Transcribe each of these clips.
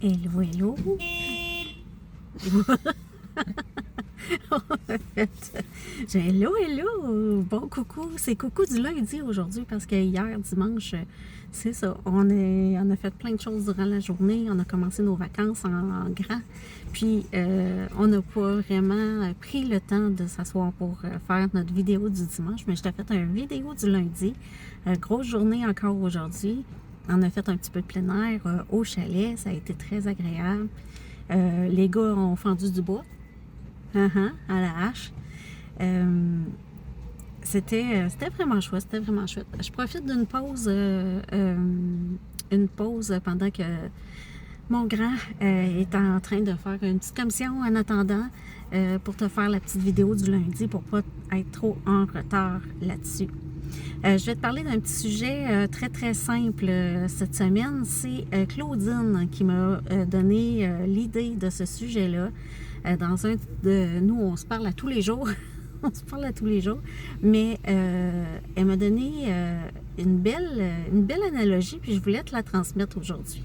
Hello, hello. Hello, hello. Bon coucou. C'est coucou du lundi aujourd'hui parce que hier, dimanche, c'est ça. On a fait plein de choses durant la journée. On a commencé nos vacances en grand. Puis, on n'a pas vraiment pris le temps de s'asseoir pour faire notre vidéo du dimanche. Mais je t'ai fait une vidéo du lundi. Grosse journée encore aujourd'hui. On a fait un petit peu de plein air au chalet. Ça a été très agréable. Les gars ont fendu du bois. À la hache. C'était vraiment chouette, c'était vraiment chouette. Je profite d'une pause, pendant que mon grand est en train de faire une petite commission en attendant pour te faire la petite vidéo du lundi pour pas être trop en retard là-dessus. Je vais te parler d'un petit sujet très très simple cette semaine. C'est Claudine qui m'a donné l'idée de ce sujet-là. Dans un de nous, on se parle à tous les jours. On se parle à tous les jours. Mais elle m'a donné une belle analogie, puis je voulais te la transmettre aujourd'hui.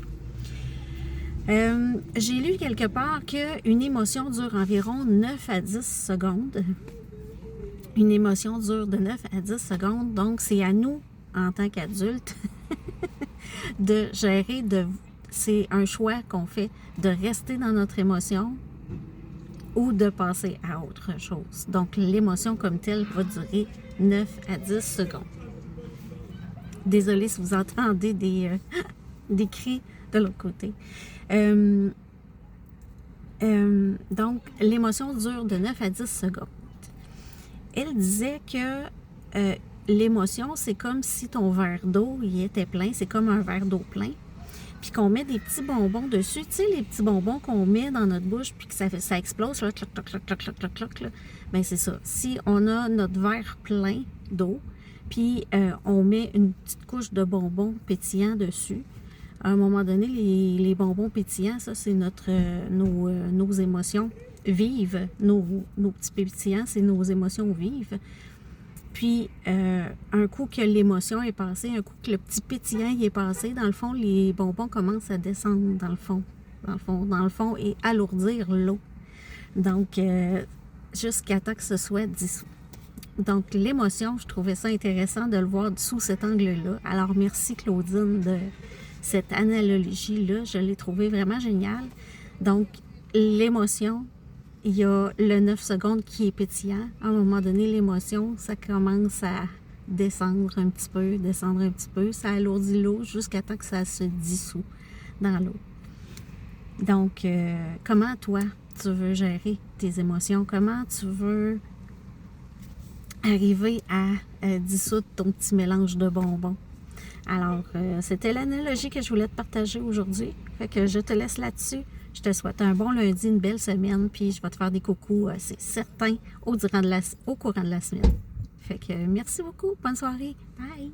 J'ai lu quelque part qu'une émotion dure environ 9 à 10 secondes. Une émotion dure de 9 à 10 secondes. Donc, c'est à nous, en tant qu'adultes, de gérer, c'est un choix qu'on fait de rester dans notre émotion ou de passer à autre chose. Donc, l'émotion comme telle va durer 9 à 10 secondes. Désolée si vous entendez des cris de l'autre côté. Donc, l'émotion dure de 9 à 10 secondes. Elle disait que l'émotion, c'est comme si ton verre d'eau, il était plein. C'est comme un verre d'eau plein. Puis qu'on met des petits bonbons dessus. Tu sais, les petits bonbons qu'on met dans notre bouche, puis que ça explose, là, cloc, cloc, cloc, cloc, cloc, cloc, cloc, là. Bien, c'est ça. Si on a notre verre plein d'eau, puis on met une petite couche de bonbons pétillants dessus, à un moment donné, les bonbons pétillants, ça, c'est nos émotions vives. Nos petits pétillants, c'est nos émotions vives. Puis, un coup que l'émotion est passée, un coup que le petit pétillant y est passé, dans le fond, les bonbons commencent à descendre dans le fond et alourdir l'eau. Donc, jusqu'à temps que ce soit dissous. Donc, l'émotion, je trouvais ça intéressant de le voir sous cet angle-là. Alors, merci Claudine de cette analogie-là. Je l'ai trouvé vraiment géniale. Donc, l'émotion, il y a le 9 secondes qui est pétillant. À un moment donné, l'émotion, ça commence à descendre un petit peu. Ça alourdit l'eau jusqu'à temps que ça se dissout dans l'eau. Donc, comment toi, tu veux gérer tes émotions? Comment tu veux arriver à dissoudre ton petit mélange de bonbons? Alors, c'était l'analogie que je voulais te partager aujourd'hui. Fait que je te laisse là-dessus. Je te souhaite un bon lundi, une belle semaine, puis je vais te faire des coucous, c'est certain, au courant de la semaine. Fait que merci beaucoup, bonne soirée, bye!